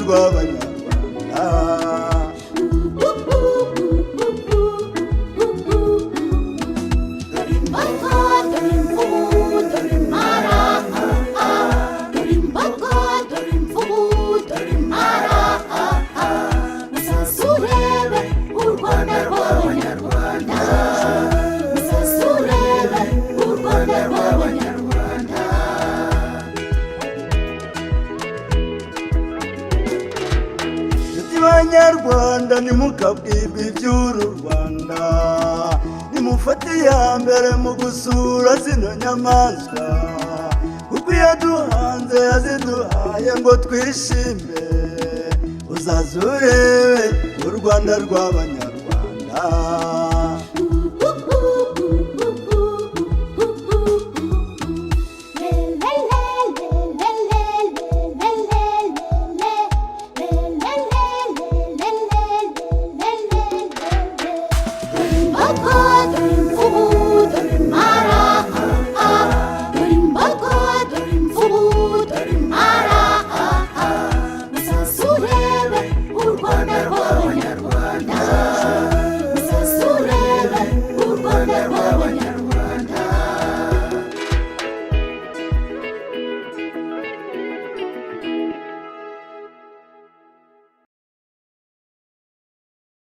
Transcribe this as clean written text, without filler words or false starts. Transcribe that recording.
rw'abanyarwanda. dore imbogo dore imvubu dore impara, dore imbogo dore imvubu dore impara, muzaze urebe u Rwanda rw'abanyarwanda, muzaze urebe u Rwanda rw'abanyarwanda. Nshuti banyarwanda nimukabwirwe iby'uru Rwanda, nimufate iya mbere mu gusura zino nyamaswa, kuko iyo duhanze yaziduhaye ngo twishime. Uzaze urebe u Rwanda rw'abanyarwanda. Imbogo